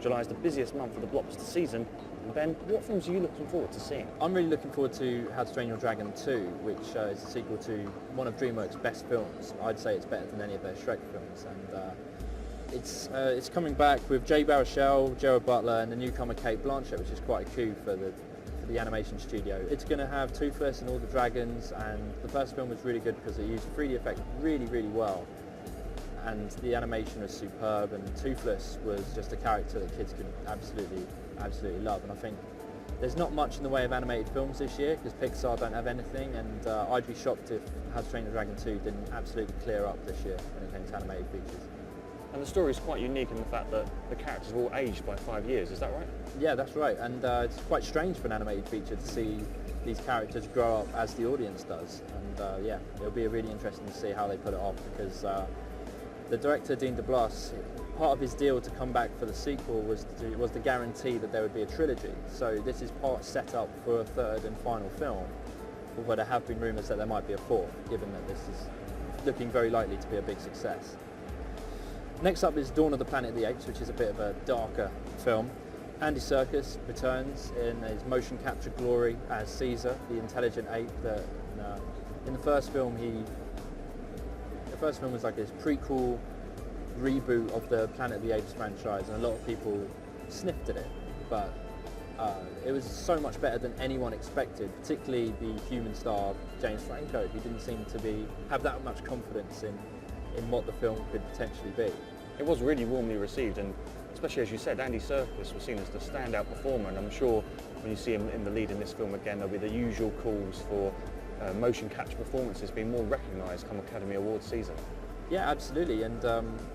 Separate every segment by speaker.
Speaker 1: July is the busiest month of the blockbuster season. And Ben, what films are you looking forward to seeing?
Speaker 2: I'm really looking forward to How to Train Your Dragon 2, which is a sequel to one of DreamWorks' best films. I'd say it's better than any of their Shrek films, and it's coming back with Jay Baruchel, Gerard Butler, and the newcomer Cate Blanchett, which is quite a coup for the animation studio. It's going to have Toothless and all the dragons, and the first film was really good because it used 3D effects really, really well. And the animation was superb, and Toothless was just a character that kids could absolutely love. And I think there's not much in the way of animated films this year because Pixar don't have anything, and I'd be shocked if How to Train Your Dragon 2 didn't absolutely clear up this year when it came to animated features.
Speaker 1: And the story is quite unique in the fact that the characters have all aged by 5 years, is that right?
Speaker 2: Yeah, that's right, and it's quite strange for an animated feature to see these characters grow up as the audience does, and yeah, it'll be really interesting to see how they put it off, because the director, Dean DeBlas, part of his deal to come back for the sequel was the guarantee that there would be a trilogy. So this is part set up for a third and final film, although there have been rumours that there might be a fourth, given that this is looking very likely to be a big success. Next up is Dawn of the Planet of the Apes, which is a bit of a darker film. Andy Serkis returns in his motion capture glory as Caesar, the intelligent ape that in the first film was like this prequel reboot of the Planet of the Apes franchise, and a lot of people sniffed at it, but it was so much better than anyone expected, particularly the human star James Franco, who didn't seem to have that much confidence in what the film could potentially be.
Speaker 1: It was really warmly received, and especially as you said, Andy Serkis was seen as the standout performer, and I'm sure when you see him in the lead in this film again, there'll be the usual calls for motion capture performances being more recognised come Academy Awards season.
Speaker 2: Yeah, absolutely, and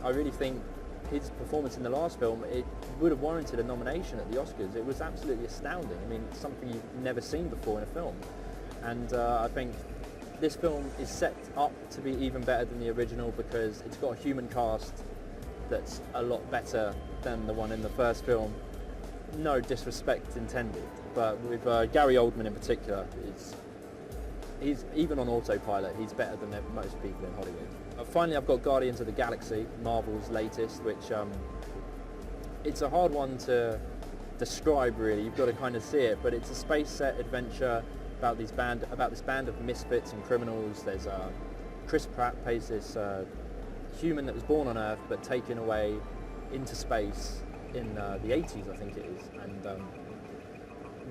Speaker 2: I really think his performance in the last film, it would have warranted a nomination at the Oscars. It was absolutely astounding. I mean, it's something you've never seen before in a film, and I think this film is set up to be even better than the original because it's got a human cast that's a lot better than the one in the first film. No disrespect intended, but with Gary Oldman in particular, he's even on autopilot, he's better than most people in Hollywood. Finally, I've got Guardians of the Galaxy, Marvel's latest, which it's a hard one to describe really. You've got to kind of see it, but it's a space set adventure about this band of misfits and criminals. There's Chris Pratt plays this human that was born on Earth but taken away into space in the 80s, I think it is, and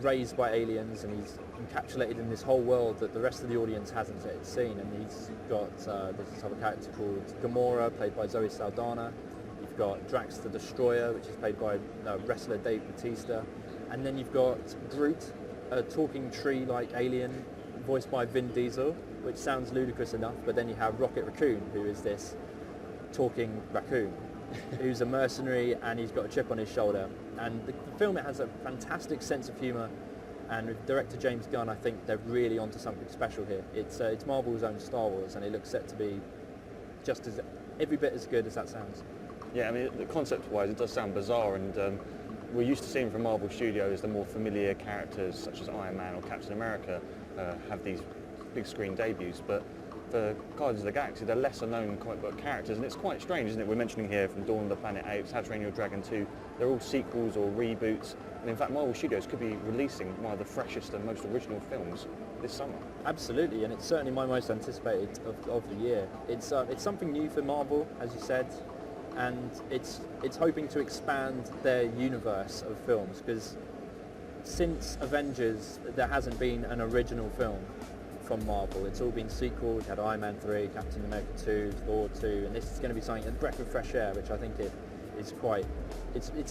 Speaker 2: raised by aliens, and he's encapsulated in this whole world that the rest of the audience hasn't yet seen. And he's got there's this other character called Gamora, played by Zoe Saldana. You've got Drax the Destroyer, which is played by wrestler Dave Bautista, and then you've got Groot, a talking tree-like alien voiced by Vin Diesel, which sounds ludicrous enough, but then you have Rocket Raccoon, who is this talking raccoon who's a mercenary, and he's got a chip on his shoulder. And the film, it has a fantastic sense of humour, and with director James Gunn, I think they're really onto something special here. It's Marvel's own Star Wars, and it looks set to be just every bit as good as that sounds.
Speaker 1: Yeah, I mean, concept-wise, it does sound bizarre, and we're used to seeing from Marvel Studios the more familiar characters such as Iron Man or Captain America have these big screen debuts, but for Guardians of the Galaxy, they're lesser known comic book characters, and it's quite strange, isn't it? We're mentioning here from Dawn of the Planet of the Apes, How to Train Your Dragon 2, they're all sequels or reboots, and in fact Marvel Studios could be releasing one of the freshest and most original films this summer.
Speaker 2: Absolutely, and it's certainly my most anticipated of the year. It's something new for Marvel, as you said, and it's hoping to expand their universe of films, because since Avengers there hasn't been an original film from Marvel. It's all been sequels. You had Iron Man 3, Captain America 2, Thor 2, and this is going to be something, a breath of fresh air, which I think it's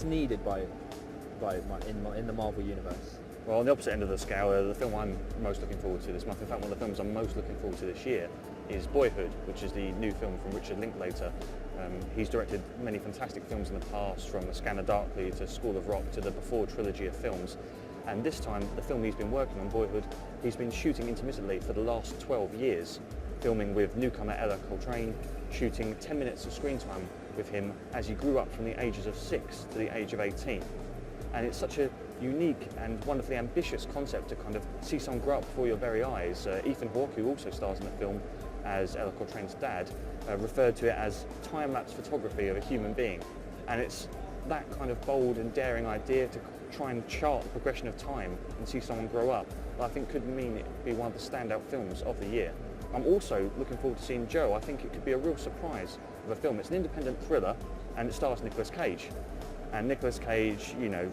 Speaker 2: needed in the Marvel universe.
Speaker 1: Well, on the opposite end of the scale, the film I'm most looking forward to this month, in fact one of the films I'm most looking forward to this year, is Boyhood, which is the new film from Richard Linklater. He's directed many fantastic films in the past, from A Scanner Darkly to School of Rock to the Before trilogy of films. And this time, the film he's been working on, Boyhood, he's been shooting intermittently for the last 12 years, filming with newcomer Ella Coltrane, shooting 10 minutes of screen time with him as he grew up from the ages of 6 to the age of 18. And it's such a unique and wonderfully ambitious concept to kind of see someone grow up before your very eyes. Ethan Hawke, who also stars in the film as Ella Coltrane's dad, referred to it as time-lapse photography of a human being. And it's that kind of bold and daring idea to try and chart the progression of time and see someone grow up, I think could mean it could be one of the standout films of the year. I'm also looking forward to seeing Joe. I think it could be a real surprise of a film. It's an independent thriller and it stars Nicolas Cage. And Nicolas Cage, you know,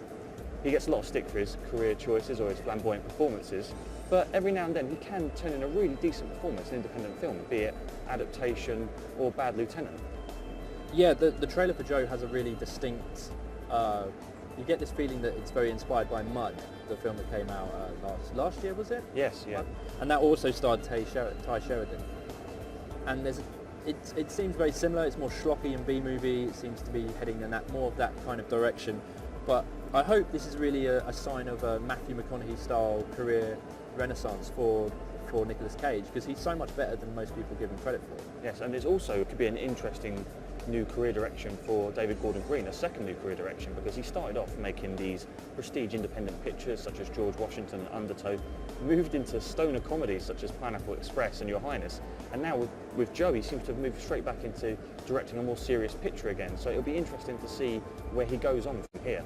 Speaker 1: he gets a lot of stick for his career choices or his flamboyant performances, but every now and then he can turn in a really decent performance in an independent film, be it adaptation or Bad Lieutenant.
Speaker 2: Yeah, the trailer for Joe has a really distinct, you get this feeling that it's very inspired by Mud, the film that came out last year, was it?
Speaker 1: Yes, yeah.
Speaker 2: And that also starred Ty Sheridan. And it seems very similar. It's more schlocky and B-movie. It seems to be heading in more of that kind of direction. But I hope this is really a sign of a Matthew McConaughey style career renaissance for Nicolas Cage, because he's so much better than most people give him credit for.
Speaker 1: Yes, and it could be an interesting new career direction for David Gordon Green, a second new career direction, because he started off making these prestige independent pictures such as George Washington and Undertow, moved into stoner comedies such as Pineapple Express and Your Highness, and now with Joe he seems to have moved straight back into directing a more serious picture again, so it'll be interesting to see where he goes on from here.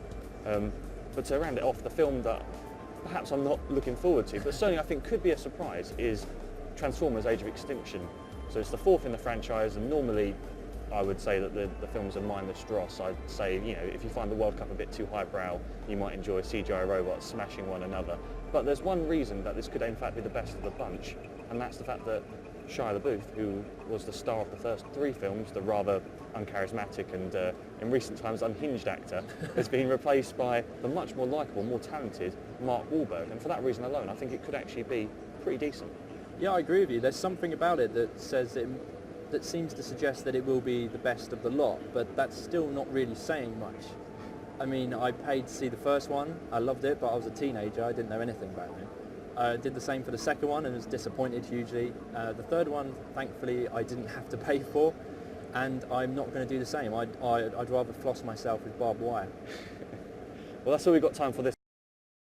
Speaker 1: But to round it off, the film that perhaps I'm not looking forward to, but certainly I think could be a surprise, is Transformers: Age of Extinction. So it's the fourth in the franchise, and normally I would say that the films are mindless dross. I'd say, you know, if you find the World Cup a bit too highbrow, you might enjoy CGI robots smashing one another. But there's one reason that this could in fact be the best of the bunch, and that's the fact that Shia LaBeouf, who was the star of the first three films, the rather uncharismatic and in recent times unhinged actor, has been replaced by the much more likeable, more talented Mark Wahlberg. And for that reason alone, I think it could actually be pretty decent.
Speaker 2: Yeah, I agree with you. There's something about it that that seems to suggest that it will be the best of the lot, but that's still not really saying much. I mean, I paid to see the first one. I loved it, but I was a teenager. I didn't know anything back then. I did the same for the second one and was disappointed hugely. The third one, thankfully, I didn't have to pay for, and I'm not going to do the same. I'd rather floss myself with barbed wire.
Speaker 1: Well, that's all we've got time for this